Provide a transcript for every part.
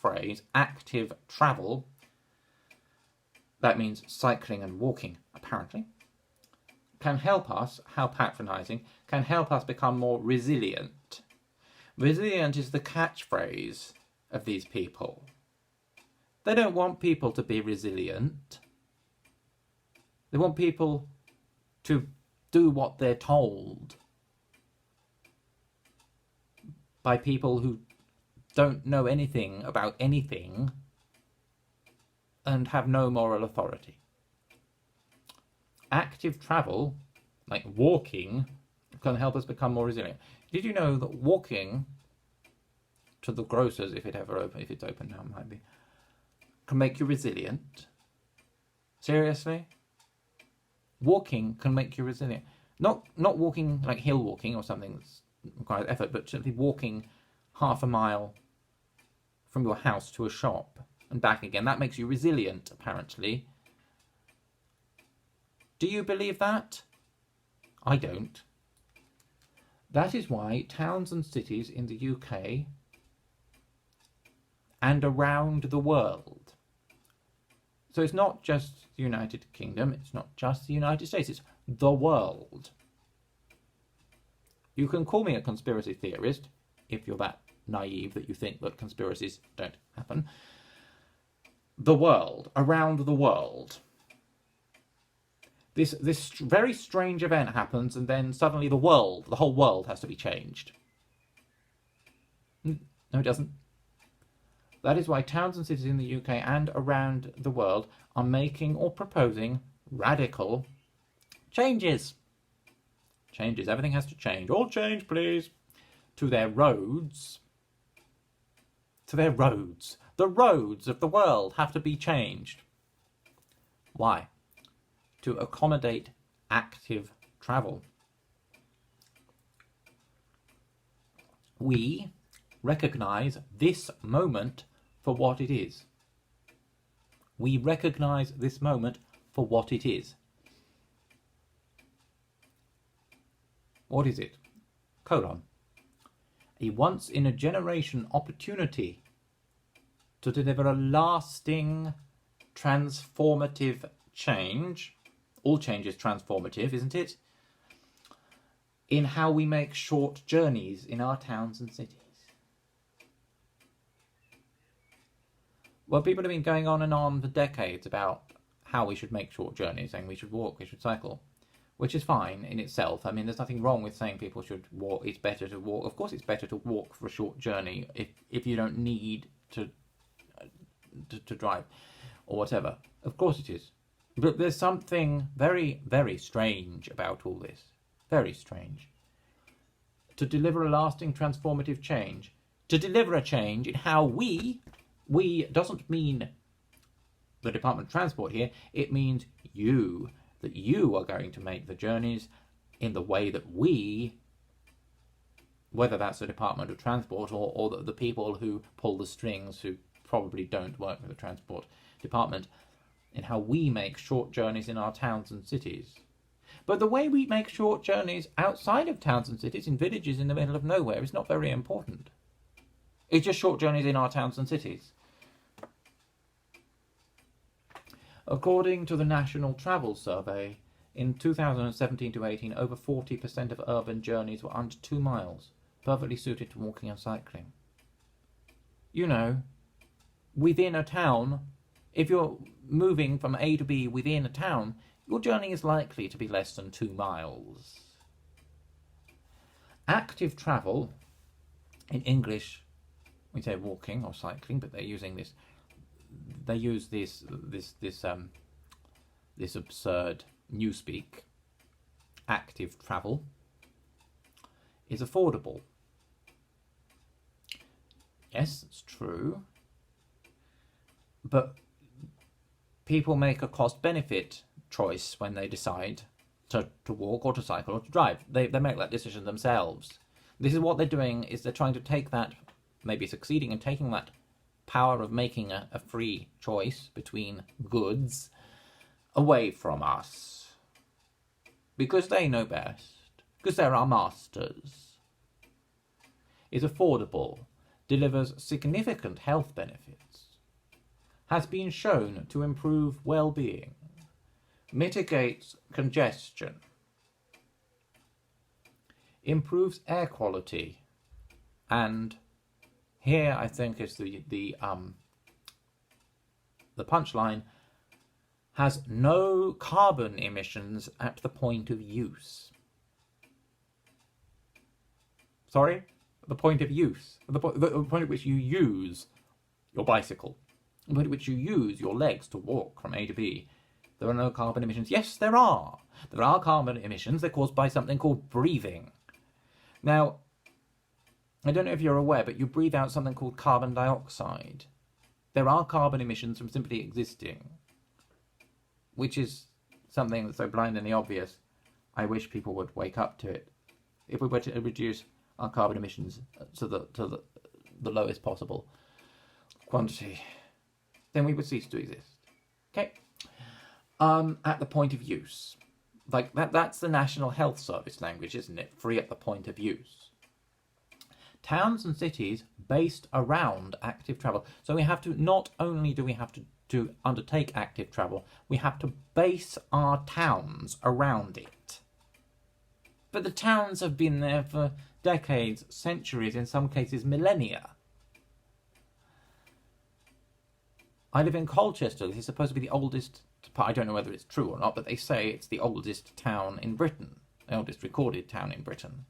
phrase, active travel, that means cycling and walking, apparently, can help us, how patronising, can help us become more resilient. Resilient is the catchphrase of these people. They don't want people to be resilient. They want people to do what they're told by people who don't know anything about anything and have no moral authority. Active travel, like walking, can help us become more resilient. Did you know that walking to the grocers, if it's open now, it might be, can make you resilient? Seriously? Walking can make you resilient. Not walking like hill walking or something that requires effort, but simply walking half a mile from your house to a shop and back again. That makes you resilient, apparently. Do you believe that? I don't. That is why towns and cities in the UK and around the world, so it's not just the United Kingdom, it's not just the United States, it's the world. You can call me a conspiracy theorist if you're that naive that you think that conspiracies don't happen. The world, around the world. This very strange event happens, and then suddenly the whole world has to be changed. No, it doesn't. That is why towns and cities in the UK and around the world are making or proposing radical changes. Changes. Everything has to change. All change, please. To their roads. To their roads. The roads of the world have to be changed. Why? To accommodate active travel. We recognise this moment for what it is. We recognise this moment for what it is. What is it? Colon. A once-in-a-generation opportunity to deliver a lasting, transformative change. All change is transformative, isn't it? In how we make short journeys in our towns and cities. Well, people have been going on and on for decades about how we should make short journeys, saying we should walk, we should cycle, which is fine in itself. I mean, there's nothing wrong with saying people should walk. It's better to walk. Of course, it's better to walk for a short journey if you don't need to drive or whatever. Of course it is. But there's something very, very strange about all this. Very strange. To deliver a lasting transformative change. To deliver a change in how we doesn't mean the Department of Transport here. It means you. That you are going to make the journeys in the way that we, whether that's the Department of Transport or the people who pull the strings, who probably don't work for the Transport Department, in how we make short journeys in our towns and cities. But the way we make short journeys outside of towns and cities, in villages in the middle of nowhere, is not very important. It's just short journeys in our towns and cities. According to the National Travel Survey, in 2017 to 18, over 40% of urban journeys were under 2 miles, perfectly suited to walking and cycling. You know, within a town, if you're moving from A to B within a town, your journey is likely to be less than 2 miles. Active travel, in English, we say walking or cycling, but they're using this. They use this absurd newspeak. Active travel is affordable. Yes, it's true. But people make a cost-benefit choice when they decide to walk or to cycle or to drive. They make that decision themselves. This is what they're doing, is they're trying to take that, maybe succeeding in taking that power of making a free choice between goods away from us. Because they know best. Because they're our masters. It's affordable. delivers significant health benefits, has been shown to improve well-being, mitigates congestion, improves air quality, and here I think is the punchline, has no carbon emissions at the point of use. Sorry? The point of use. The point at which you use your bicycle. The point at which you use your legs to walk from A to B. There are no carbon emissions. Yes, there are. There are carbon emissions. They're caused by something called breathing. Now, I don't know if you're aware, but you breathe out something called carbon dioxide. There are carbon emissions from simply existing, which is something that's so blindingly obvious. I wish people would wake up to it. If we were to reduce our carbon emissions to the lowest possible quantity, then we would cease to exist. Okay? At the point of use. Like that's the National Health Service language, isn't it? Free at the point of use. Towns and cities based around active travel. So we have to, not only do we have to undertake active travel, we have to base our towns around it. But the towns have been there for decades, centuries, in some cases millennia. I live in Colchester. This is supposed to be the oldest, I don't know whether it's true or not, but they say it's the oldest town in Britain, the oldest recorded town in Britain.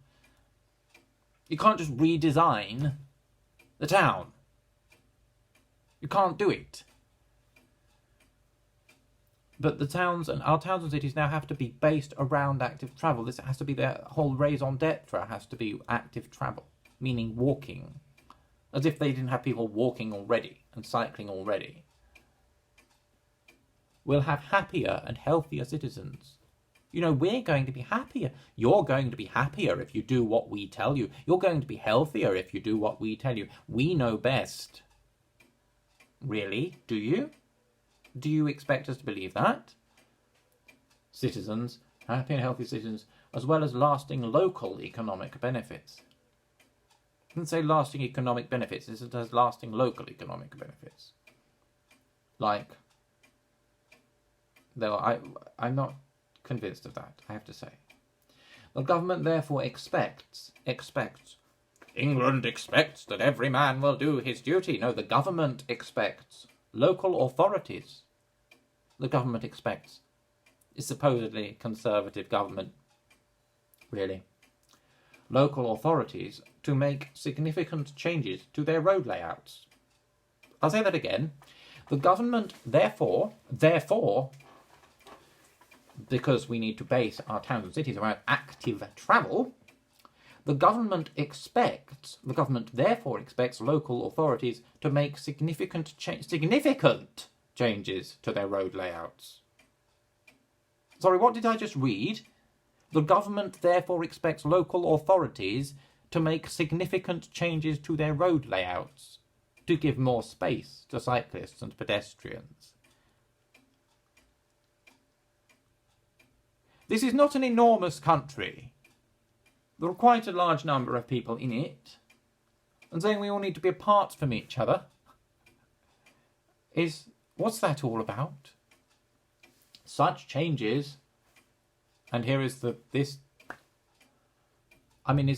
You can't just redesign the town. You can't do it. But the towns and our towns and cities now have to be based around active travel. This has to be their whole raison d'etre, has to be active travel, meaning walking. As if they didn't have people walking already and cycling already. We'll have happier and healthier citizens. You know, we're going to be happier. You're going to be happier if you do what we tell you. You're going to be healthier if you do what we tell you. We know best. Really? Do you? Do you expect us to believe that? Citizens, happy and healthy citizens, as well as lasting local economic benefits. It doesn't say lasting economic benefits, it says lasting local economic benefits. Like, though I'm not convinced of that, I have to say. The government therefore expects, England expects that every man will do his duty. No, the government expects. Local authorities, the government expects. Is supposedly conservative government, really. Local authorities to make significant changes to their road layouts. I'll say that again. The government therefore, because we need to base our towns and cities around active travel, the government therefore expects local authorities to make significant changes to their road layouts. Sorry, what did I just read? The government therefore expects local authorities to make significant changes to their road layouts to give more space to cyclists and pedestrians. This is not an enormous country. There are quite a large number of people in it, and saying we all need to be apart from each other is, what's that all about? Such changes, and here is is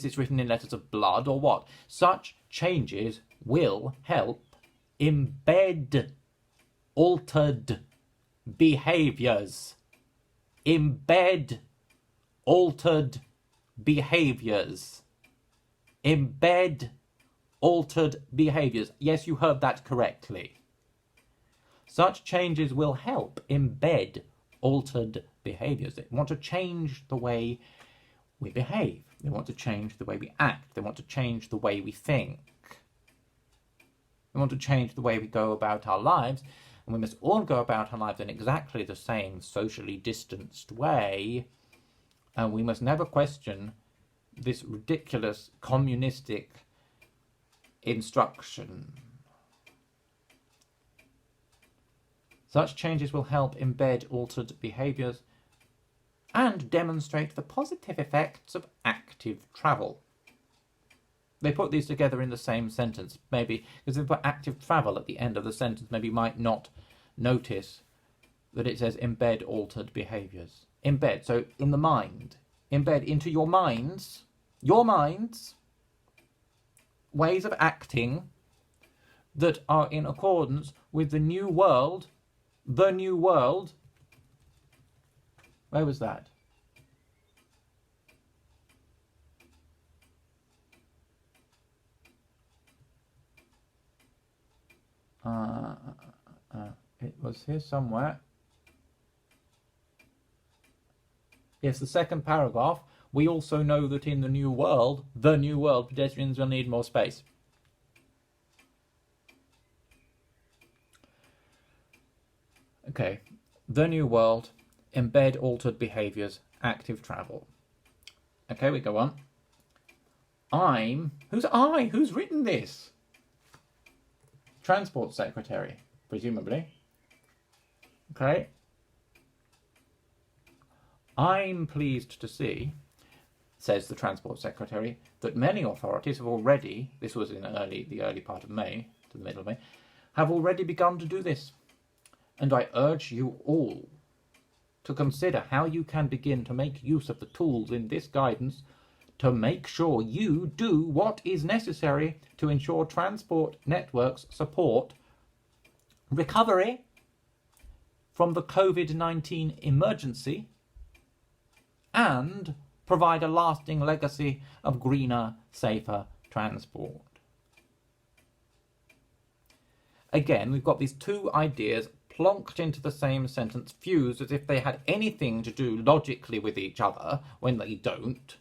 this written in letters of blood or what? Such changes will help embed altered behaviours. Embed altered behaviours. Embed altered behaviours. Yes, you heard that correctly. Such changes will help embed altered behaviours. They want to change the way we behave. They want to change the way we act. They want to change the way we think. They want to change the way we go about our lives. And we must all go about our lives in exactly the same socially distanced way. And we must never question this ridiculous communistic instruction. Such changes will help embed altered behaviours and demonstrate the positive effects of active travel. they put these together in the same sentence, maybe because they put active travel at the end of the sentence, maybe you might not notice that it says embed altered behaviours. Embed, so in the mind. Embed into your minds, ways of acting that are in accordance with the new world. The new world. Where was that? It was here somewhere. Yes, the second paragraph. We also know that in the new world, pedestrians will need more space. Okay, the new world, embed altered behaviours, active travel. Okay, we go on. Who's I? Who's written this? Transport Secretary, presumably. Okay. I'm pleased to see, says the Transport Secretary, that many authorities have already, this was in the early part of May, to the middle of May, have already begun to do this. And I urge you all to consider how you can begin to make use of the tools in this guidance to make sure you do what is necessary to ensure transport networks support recovery from the COVID-19 emergency and provide a lasting legacy of greener, safer transport. Again, we've got these two ideas plonked into the same sentence, fused as if they had anything to do logically with each other when they don't.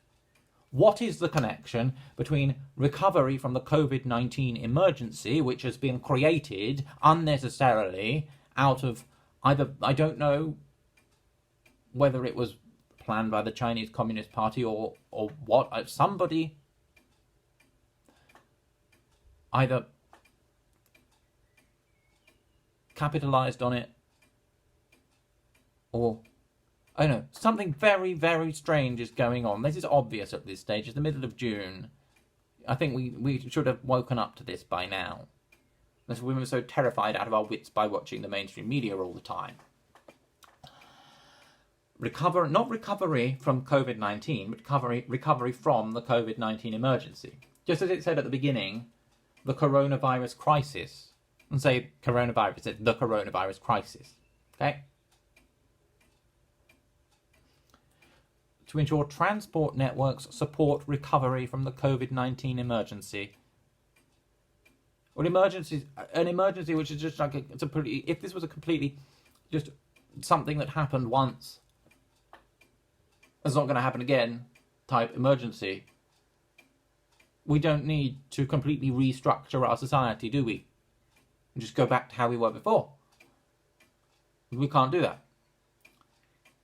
What is the connection between recovery from the COVID-19 emergency, which has been created unnecessarily out of either, I don't know whether it was planned by the Chinese Communist Party or what, somebody either capitalized on it or I don't know, something very, very strange is going on. This is obvious at this stage. It's the middle of June. I think we should have woken up to this by now. Unless we were so terrified out of our wits by watching the mainstream media all the time. Not recovery from COVID-19, but recovery from the COVID-19 emergency. Just as it said at the beginning, the coronavirus crisis. And say coronavirus, it said the coronavirus crisis. Okay? To ensure transport networks support recovery from the COVID-19 emergency. Well, an emergency which is just like if this was a completely, just something that happened once, it's not going to happen again type emergency, we don't need to completely restructure our society, do we? And just go back to how we were before. We can't do that.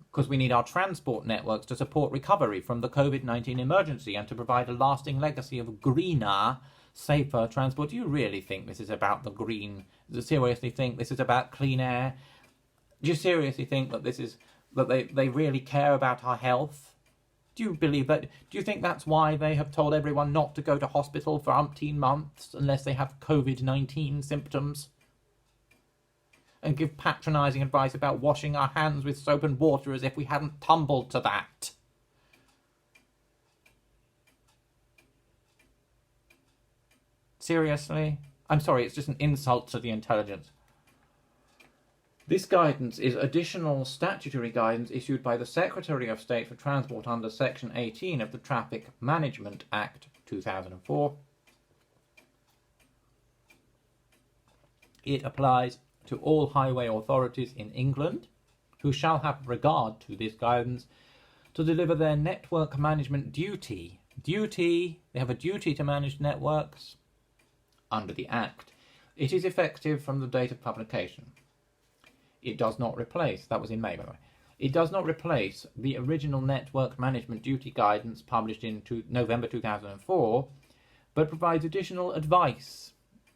Because we need our transport networks to support recovery from the COVID-19 emergency and to provide a lasting legacy of greener, safer transport. Do you really think this is about the green? Do you seriously think this is about clean air? Do you seriously think that they really care about our health? Do you believe that? Do you think that's why they have told everyone not to go to hospital for umpteen months unless they have COVID-19 symptoms? And give patronising advice about washing our hands with soap and water as if we hadn't tumbled to that? Seriously? I'm sorry, it's just an insult to the intelligence. This guidance is additional statutory guidance issued by the Secretary of State for Transport under Section 18 of the Traffic Management Act 2004. It applies to all highway authorities in England who shall have regard to this guidance to deliver their network management duty. They have a duty to manage networks under the Act. It is effective from the date of publication. It does not replace, that was in May by the way, it does not replace the original network management duty guidance published in November 2004, but provides additional advice,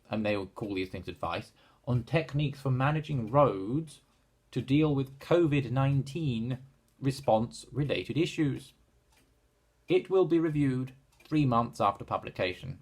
and they will call these things advice, on techniques for managing roads to deal with COVID-19 response-related issues. It will be reviewed 3 months after publication.